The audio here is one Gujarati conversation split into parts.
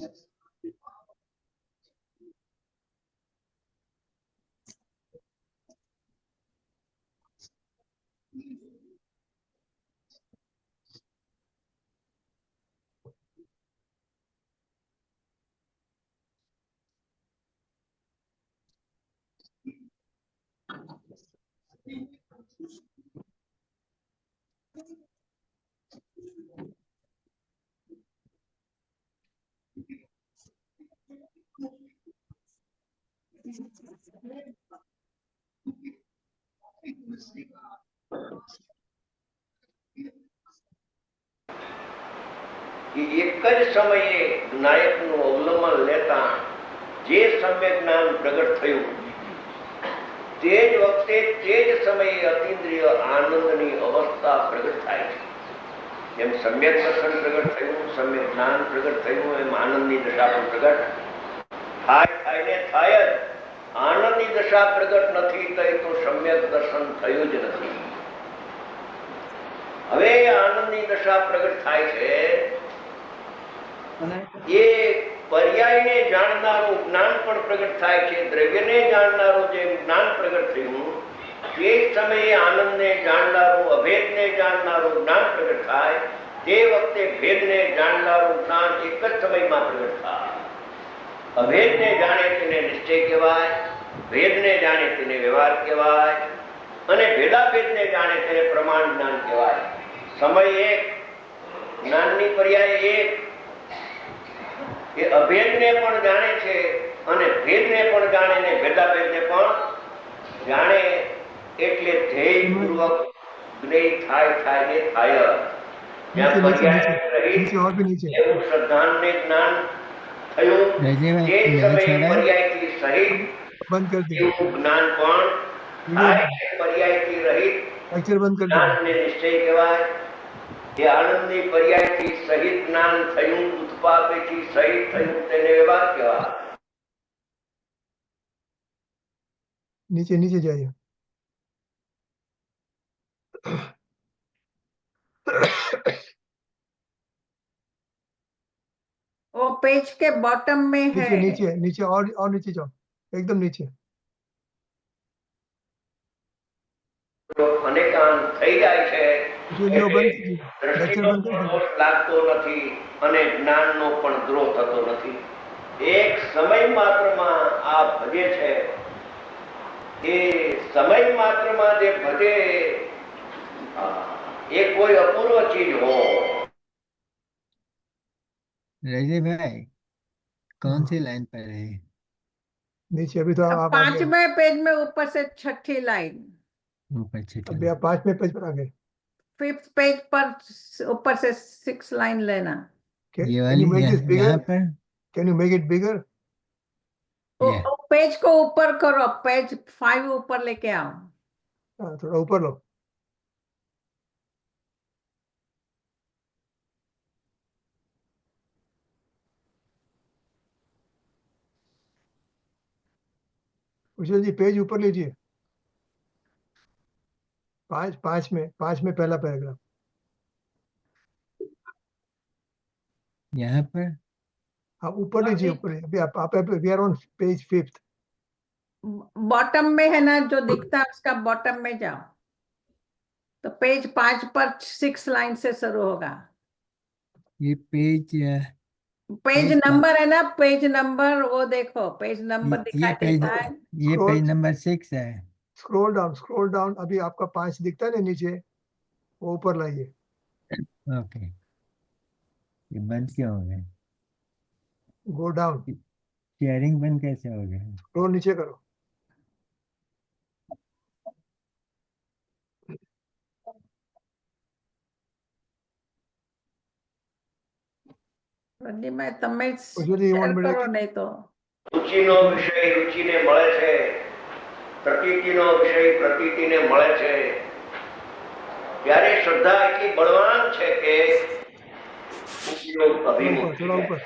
એક જ સમયે નાયકનું અવલંબન લેતા જે સમ્યક જ્ઞાન પ્રગટ થયું તે જ વખતે તે જ સમયે અતિન્દ્રિય આનંદની અવસ્થા પ્રગટ થાય છે. જેમ સમ્યક દર્શન પ્રગટ થયું, સમ્યક જ્ઞાન પ્રગટ થયું, એમ આનંદની દશા પણ પ્રગટ થાય ને થાય જ. આનંદની દશા પ્રગટ નથી થઈ તો સમ્યક દર્શન થયું જ નથી. હવે આનંદની દશા પ્રગટ થાય છે એ પર્યાયને જાણનારું જ્ઞાન પણ પ્રગટ થાય છે. દ્રવ્યને જાણનારું જે જ્ઞાન પ્રગટ થયું તે સમયે આનંદને જાણનારું, અભેદને જાણનારું જ્ઞાન પ્રગટ થાય. તે વખતે ભેદને જાણનારું જ્ઞાન એક જ સમયમાં પ્રગટ થાય. અભેદને જાણે તેને નિશ્ચય કહેવાય, ભેદને જાણે તેને વ્યવહાર કહેવાય, અને ભેદાભેદને જાણે તેને પ્રમાણ જ્ઞાન કહેવાય. સમય એક, જ્ઞાનની પર્યાય એક. એ અભેદને પણ જાણે છે અને ભેદને પણ જાણે ને ભેદાભેદને પણ જાણે. એટલે ધ્યેયપૂર્વક જ્ઞેય થાય ને થાય. જ્યાં પર્યાય રહિત એવું શ્રદ્ધાનને જ્ઞાન થયું તે સમયે પર્યાયથી સહિત એવું જ્ઞાન પણ થાય. પર્યાયથી રહિત જ્ઞાનને નિશ્ચય કહેવાય. એ આનંદની પર્યાયથી સહિત જ્ઞાન થયું, ઉત્પાદથી સહિત થયું, તેને વ્યવહાર કહેવાય. नीचे नीचे जाइए. वो पेज के बॉटम में है. नीचे नीचे नीचे और नीचे जाओ, एकदम नीचे. અનેકાંત થઈ જાય છે, વિડિયો બંધ કરી દ્રષ્ટિનો દોષ લાગતો નથી અને જ્ઞાનનો પણ દ્રોહ થતો નથી. એક સમય માત્રમાં આ ભજે છે. એ સમય માત્રમાં જે ભજે એ કોઈ અપૂર્વ ચીજ હો. रजनी भाई कौन सी लाइन पर है? नीचे अभी तो आप 5वें पेज में ऊपर से 6ठी लाइन. ऊपर अभी आप 5वें पेज पर आ गए. 5th पेज पर ऊपर से 6 लाइन लेना. ये वाली यहाँ पर. Can you make it bigger? Page को ऊपर करो, पेज 5 ऊपर लेके आओ. थोड़ा ऊपर लो. कुशल जी पेज ऊपर लीजिए. 5 में पहला पैराग्राफ. यहाँ पर हाँ ऊपर लीजिए, ऊपर. अभी आप we are on page 5th. Bottom में है ना जो दिखता है उसका बॉटम में जाओ तो पेज 5 पर 6 लाइन से शुरू होगा. ये पेज नंबर है ना, पेज नंबर वो देखो, पेज नंबर दिखाई देता है. ये पेज नंबर 6 है. Scroll down. अभी आपका 5 दिखता है ना नीचे, वो ऊपर लाइए. ओके, ये बंद क्यों हो गया? Go down. शेयरिंग बंद कैसे हो गया? स्क्रॉल नीचे करो. मैं તમે ઉજ્જવલજી, you want me to કરો નહીં તો. રુચિનો વિષય રુચિને મળે છે, પ્રતીતિનો વિષય પ્રતીતિને મળે છે. ત્યારે શ્રદ્ધા એટલી બળવાન છે કે અભિમુખ थोड़ा ऊपर.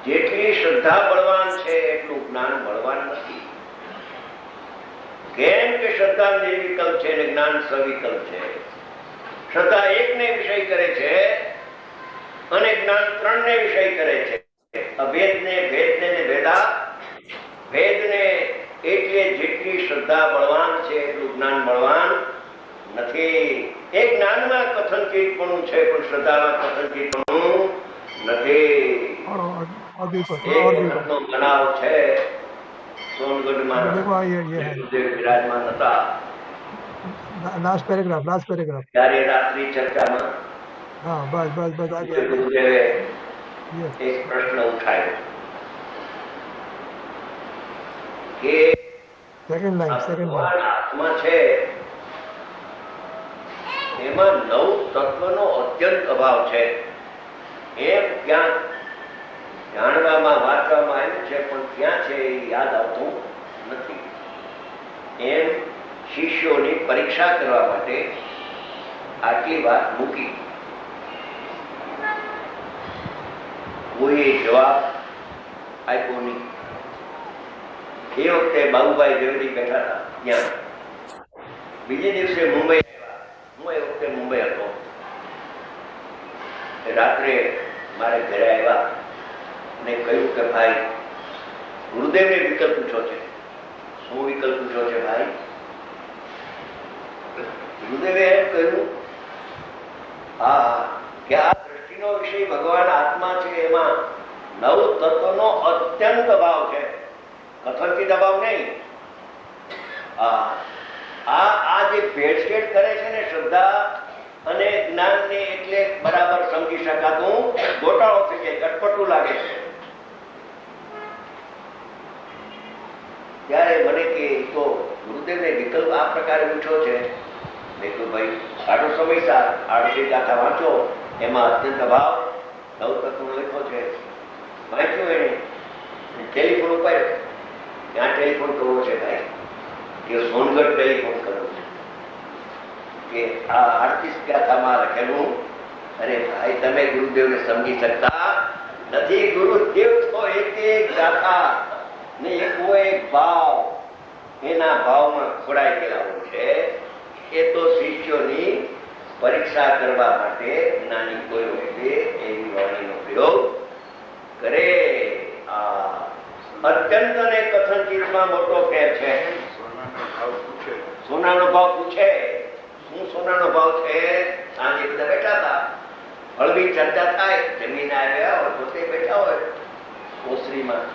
જેટલી શ્રદ્ધા બળવાન છે એટલું જ્ઞાન બળવાન નથી. કેમ કે શ્રદ્ધા નિર્વિકલ્પ છે અને જ્ઞાન સવિકલ્પ છે. શ્રદ્ધા એકને વિષય કરે છે અને જ્ઞાન ત્રણને વિષય કરે છે, અભેદને, ભેદને ને ભેદા ભેદને. એટલે જેટલી શ્રદ્ધા બળવાન છે એટલું જ્ઞાન બળવાન નથી. એ જ્ઞાનમાં કથનચિતપણું છે પણ શ્રદ્ધામાં કથનચિતપણું નથી. और भी ऊपर, એક और भी ऊपर। વખતનો બનાવ છે સોનગઢમાં. देखो ये है ગુરુદેવ બિરાજમાન હતા लास्ट पैराग्राफ ત્યારે રાત્રિ ચર્ચામાં हाँ बस बस बस आ गया ગુરુદેવે ये એક પ્રશ્ન ઉઠાવ્યો કે सेकंड આ लाइन ભગવાન આત્મા છે એમાં 9 તત્વનો અત્યંત અભાવ છે એમ ક્યાં જાણવામાં વાંચવામાં આવ્યું છે પણ ક્યાં છે એ યાદ આવતું નથી. એમ શિષ્યોની પરીક્ષા કરવા માટે આટલી વાત મૂકી. કોઈએ જવાબ આપ્યો નહીં. એ વખતે બાબુભાઈ દેવડી બેઠા હતા ત્યાં. બીજે દિવસે મુંબઈ આવ્યા. હું એ વખતે મુંબઈ હતો. રાત્રે મારે ઘરે આવ્યા અને કહ્યું કે ભાઈ ગુરુદેવને વિકલ્પ પૂછો છે. શું વિકલ્પ પૂછો છે ભાઈ? ગુરુદેવે એમ કહ્યું હા કે આ દ્રષ્ટિનો વિષય ભગવાન આત્મા છે એમાં 9 તત્વનો અત્યંત અભાવ છે, કથનથી દબાવ નહીં. આ જે ભેળસેળ કરે છે ને શ્રદ્ધા અને જ્ઞાનને, એટલે બરાબર સમજી શકાતું ગોટાળો થઈ જાય, કટપટું લાગે છે. ત્યારે મને કે તો ગુરુદેવને વિકલ્પ આ પ્રકારે પૂછ્યો છે. મેં કહ્યું ભાઈ આટલો સમય સાર આડસી ગાથા વાંચો, એમાં અત્યંત અભાવ 9 તત્વનો લખ્યો છે. વાંચ્યું એને, ટેલિફોન ઉપાડ્યો. ક્યાં ટેલિફોન કરવો છે ભાઈ? કે સોનગઢ ટેલિફોન કરવો છે કે આ 38 ગાથામાં લખેલું. અરે ભાઈ તમે ગુરુદેવને સમજી શકતા નથી. ગુરુદેવ તો એક ગાથા ને એકો એક ભાવ, એના ભાવમાં ખોડાઈ ગયેલા હોય છે. એ તો શિષ્યોની પરીક્ષા કરવા માટે જ્ઞાની કોઈ વખતે એવી વાણીનો પ્રયોગ કરે. અત્યંત અને કથનચિતમાં મોટો ફેર છે. સોનાનો ભાવ પૂછે. શું સોનાનો ભાવ છે? સાંજે બધા બેઠા હતા, હળવી ચર્ચા થાય, જમીન આવ્યા હોય, પોતે બેઠા હોય ઓસરીમાં,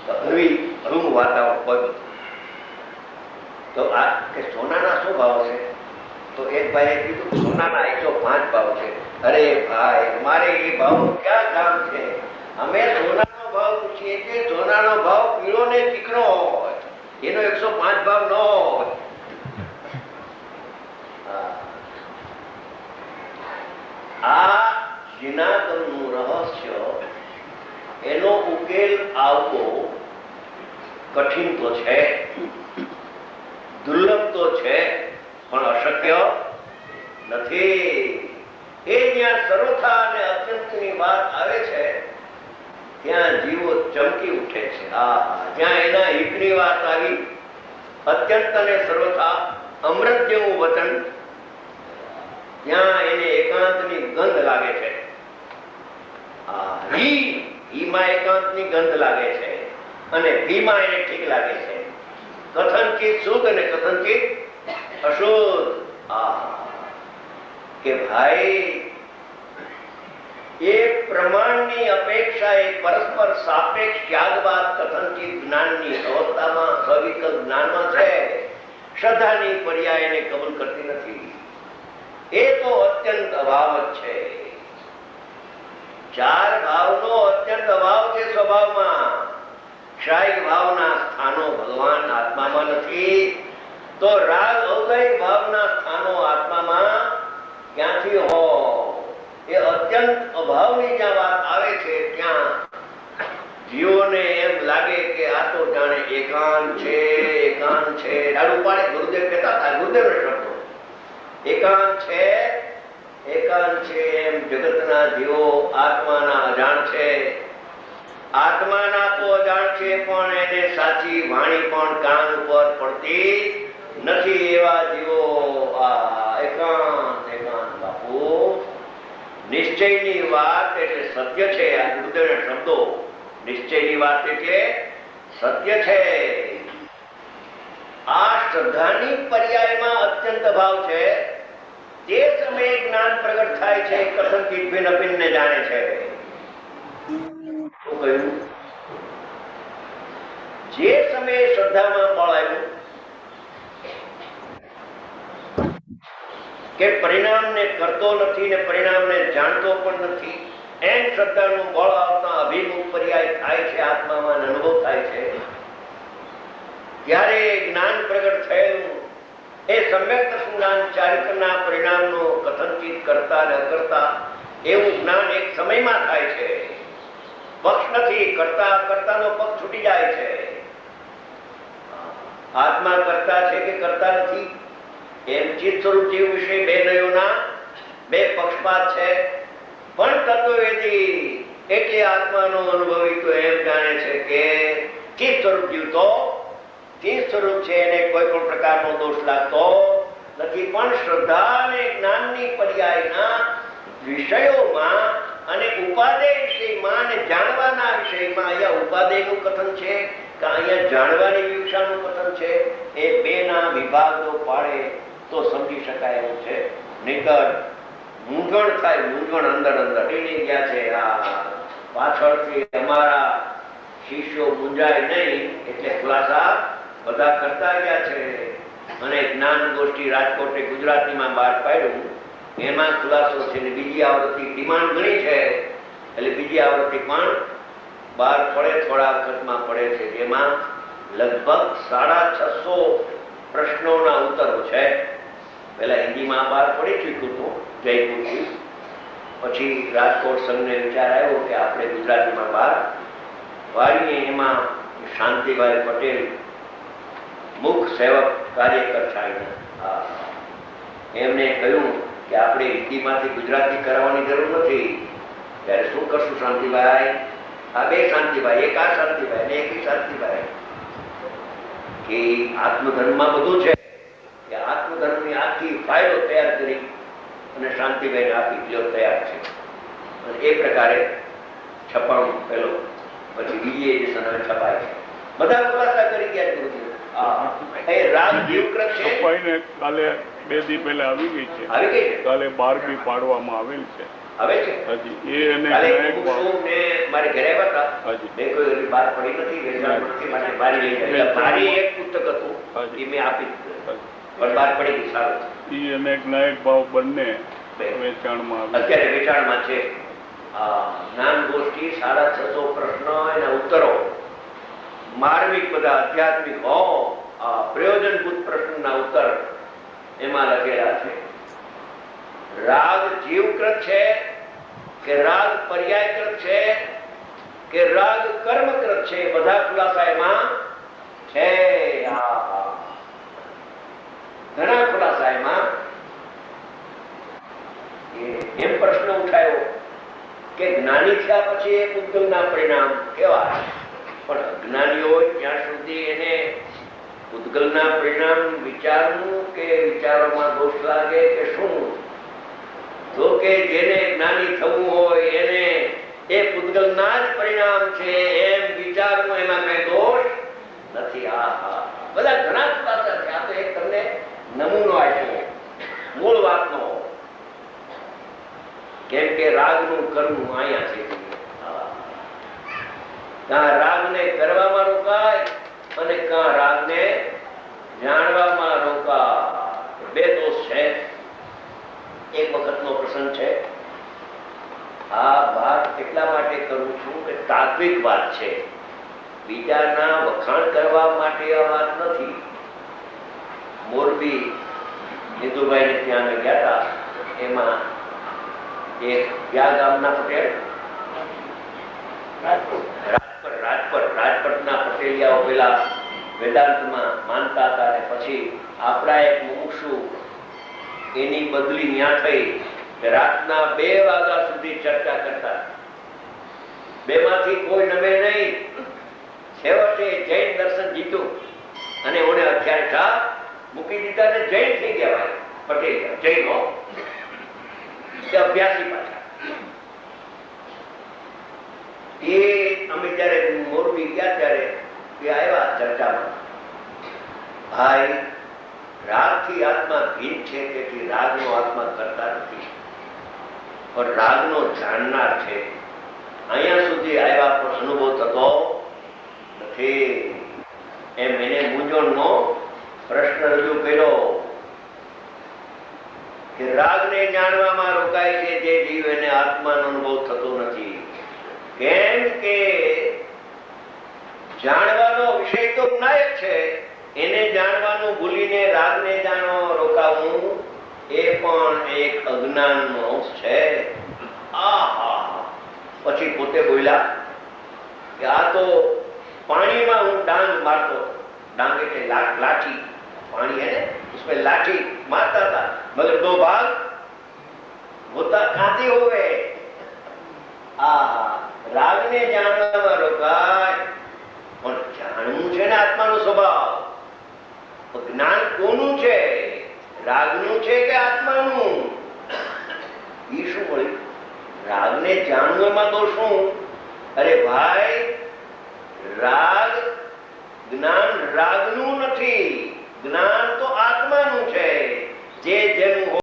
હળવું વાતાવરણ હોય. તો આ કે સોનાના શું ભાવ છે? તો એક ભાઈએ કીધું સોનાના 105 ભાવ છે. અરે ભાઈ મારે એ ભાવ ક્યાં કામ છે? અમે સોનાનો ભાવ પૂછીએ કે સોનાનો ભાવ પીળો ને ચીકણો હોય, એનો 105 ભાવ ન હોય. આ જીનાગમનું રહસ્ય, એનો ઉકેલ આવવો કઠિન તો છે, દુર્લભ તો છે, પણ અશક્ય નથી. એ જ્યાં સર્વથા અને અત્યંતની વાત આવે છે ત્યાં જીવો ચમકી ઉઠે છે. જ્યાં એના હિતની વાત આવી, અત્યંત અને સર્વથા અમૃત જેવું વચન, ત્યાં એને એકાંતની ગંધ લાગે છે. ઈમાં એકાંતની ગંધ લાગે છે અને ભીમાં એને ઠીક લાગે છે. કથનચિત શુદ્ધ અને કથનચિત અશુદ્ધ. કે ભાઈ એક પ્રમાણની અપેક્ષા, એક પરસ્પર સાપેક્ષ ત્યાગવાદ કથનચિત જ્ઞાનની અવસ્થામાં, સવિકલ્પ જ્ઞાનમાં છે. શ્રદ્ધાની પર્યાય એને કબૂલ કરતી નથી. એ તો અત્યંત અભાવ જ છે. 4 ભાવનો અત્યંત અભાવ છે સ્વભાવમાં. ક્ષાયિક ભાવના સ્થાનો ભગવાન આત્મામાં નથી, તો રાગ અવદય ભાવના સ્થાનો આત્મામાં ક્યાંથી હોય? એ અત્યંત અભાવની જ્યાં વાત આવે છે ત્યાં જીવોને એમ લાગે કે આ તો જાણે એકાંત છે, એકાંત છે. ડાળું પાડે ગુરુદેવ કહેતા હતા, ગુરુદેવને શબ્દો એકાંત છે, એકાંત છે. એમ જગતના જીવો આત્માના અજાણ છે. આત્માના તો અજાણ છે, પણ એને સાચી વાણી પણ કાન ઉપર પડતી નથી. એવા જીવો એકાંત એકાંત બાપુ નિશ્ચયની વાત એટલે સત્ય છે. આ ગુરુદેવના શબ્દો, નિશ્ચયની વાત એટલે સત્ય છે. આ શ્રદ્ધાની પર્યાયમાં અત્યંત ભાવ છે. તે સમયે જ્ઞાન પ્રગટ થાય છે. કથનથી ભિન્ન ભિન્ન જાણે છે. શું કહ્યું? જે સમયે શ્રદ્ધામાં બળ આવ્યું કે પરિણામને કરતો નથી ને પરિણામને જાણતો પણ નથી, એમ શ્રદ્ધાનું બળ આવતા અભિમુખ પર્યાય થાય છે, આત્મામાં અનુભવ થાય છે. ત્યારે જ્ઞાન પ્રગટ થયેલું એ સમ્યક દર્શન જ્ઞાન ચારિત્રના પરિણામનો કથનચિત કરતા ન કરતા એવું જ્ઞાન એક સમયમાં થાય છે. પક્ષ નથી, કરતા કરતાનો પક્ષ છૂટી જાય છે. આત્મા કરતા છે કે કરતા નથી, એમ ચિત્ત સ્વરૂપ જીવ વિશે બે નયોના બે પક્ષપાત છે. પણ તત્વવેદી એટલે આત્માનો અનુભવી તો એમ જાણે છે કે ચિત્ત સ્વરૂપ જીવ તો ચિત્ત સ્વરૂપ છે, એને કોઈ પણ પ્રકારનો દોષ લાગતો નથી. પણ શ્રદ્ધા અને જ્ઞાનની પર્યાયના વિષયોમાં અને ઉપાદેય વિષયમાં અને જાણવાના વિષયમાં, અહીંયા ઉપાદેયનું કથન છે કે અહીંયા જાણવાની વિવક્ષાનું કથન છે, એ બેના વિભાગો પાડે તો સમજી શકાય એવું છે. નહીંતર મૂંઝવણ થાય, મૂંઝવણ અંદર અંદર એની ગયા છે. આ પાછળથી અમારા શિષ્યો મૂંઝાય નહીં એટલે ખુલાસા બધા કરતા ગયા છે. અને જ્ઞાન ગોષ્ઠી રાજકોટે ગુજરાતીમાં બહાર પાડ્યું, એમાં ખુલાસો છે. ને બીજી આવૃત્તિ ડિમાન્ડ ઘણી છે એટલે બીજી આવૃત્તિ પણ બહાર પડે, થોડા વખતમાં પડે છે. જેમાં લગભગ 650 પ્રશ્નોના ઉત્તરો છે. પહેલા હિન્દીમાં બહાર પડી ચૂક્યું હતું જયપુરથી. પછી રાજકોટ સંઘને વિચાર આવ્યો કે આપણે ગુજરાતીમાં બહાર વાળીએ. એમાં શાંતિભાઈ પટેલ, મુખ સેવક કાર્યકર ચાઇના, એમને કહ્યું કે આપણે હિન્દીમાંથી ગુજરાતી કરાવવાની જરૂર નથી. ત્યારે શું કરશું શાંતિભાઈ? આ બે શાંતિભાઈ, એક આ શાંતિભાઈ ને એક શાંતિભાઈ, કે આત્મધર્મમાં બધું છે કે આત્મધર્મની આખી ફાઇલો તૈયાર કરી અને શાંતિભાઈને આપી લ્યો તૈયાર છે. અને એ પ્રકારે છપાણું પેલો, પછી બીજી એડિશન હવે છપાય છે. બધા ખુલાસા કરી ગયા ગુરુદેવ. એ રાગ જીવકૃત છે, કાલે 2 દી પહેલા આવી ગઈ છે. આવી ગઈ છે, કાલે 12 બી પાડવામાં આવેલ છે. આવે છે હજી એ અને કાલે નાયક પુરુષો ને મારે ઘરે આવ્યા હતા. હજી મેં કોઈ હજી બહાર પડી નથી, વેચાણ નથી, માટે મારી લઈ જાય. એટલે મારી એક પુસ્તક હતું એ મેં આપી દીધું, પણ બહાર પડી ગઈ. સારું, ઈ અને નાયક ભાવ બંને વેચાણમાં આવે અત્યારે વેચાણમાં છે. જ્ઞાન ગોષ્ઠી 650 પ્રશ્નો, એના ઉત્તરો માર્મિક, બધા આધ્યાત્મિક પ્રયોજનભૂત પ્રશ્નના ઉત્તર એમાં લખેલા છે. રાગ જીવકૃત છે કે રાગ પર્યાયકૃત છે કે રાગ કર્મકૃત છે, બધા ખુલાસા એમાં છે. ઘણા ખુલાસા એમાં. એમ પ્રશ્ન ઉઠાયો કે જ્ઞાની થયા પછી એ ઉદ્ગલના પરિણામ કેવા? પણ અજ્ઞાની હોય ત્યાં સુધી એને ઉદ્ગલના પરિણામ વિચારવું કે વિચારોમાં દોષ લાગે કે શું? તો કે જેને જ્ઞાની થવું હોય એને એ ઉદ્ગલના જ પરિણામ છે એમ વિચારવું, એમાં કઈ દોષ નથી. બધા ઘણા ખુલાસા છે. આ તો એક તમને નમૂનો આપ્યો મૂળ વાતનો. કેમ કે રાગનું કરવું અહીંયા છે. કાં રાગને કરવામાં રોકાય અને કાં રાગને જાણવામાં રોકાય. બે દોષ છે. એક વખતનો પ્રસંગ છે. આ વાત એટલા માટે કરું છું કે તાત્વિક વાત છે, બીજાના વખાણ કરવા માટે આ વાત નથી. મોરબી હિન્દુભાઈને ત્યાં અમે ગયા હતા. એમાં એક કયા ગામના પટેલ, રાજપટના પટેલિયાઓ પેલા વેદાંતમાં માનતા હતા અને પછી આપણા એક મુમુક્ષુ એની બદલી ત્યાં થઈ કે રાતના 2 વાગ્યા સુધી ચર્ચા કરતા. બેમાંથી કોઈ નમે નહીં. છેવટે જૈન દર્શન જીતું અને ઓને અત્યારે ચા મૂકી દીધા ને જૈન થઈ ગયા. ભાઈ પટેલ જૈનો કે અભ્યાસી પાછા એ અમે જ્યારે મોરબી ગયા ત્યારે એ આવ્યા ચર્ચામાં, ભાઈ રાગથી આત્મા ભીન છે, તેથી રાગનો આત્મા કરતા નથી, પણ રાગનો જાણનાર છે. અહીંયા સુધી આવ્યા પણ અનુભવ થતો નથી. એમ એને મૂંઝવણનો પ્રશ્ન રજૂ કર્યો કે રાગને જાણવામાં રોકાય છે જે જીવ, એને આત્માનો અનુભવ થતો નથી. કેમ કે જાણવાનો વિષય તો નાયક છે, એને જાણવાનું ભૂલીને રાગને જાણવામાં રોકાવું એ પણ એક અજ્ઞાનનો અંશ છે. આહા, પછી પોતે બોલ્યા કે આ તો પાણીમાં હું ડાંગ મારતો, ડાंग એટલે लाठी, पानी है ना, उसमें लाठी मारता था, मगर दो भाग होता खाते हुए. राग ने जानवा रोकाय, પણ જાણવું છે ને આત્માનો સ્વભાવ. જ્ઞાન કોનું છે, રાગનું છે કે આત્માનું? એ શું મળ્યું? રાગને જાણવું એમાં તો શું? અરે ભાઈ, રાગ જ્ઞાન રાગનું નથી, જ્ઞાન તો આત્માનું છે. જે જેનું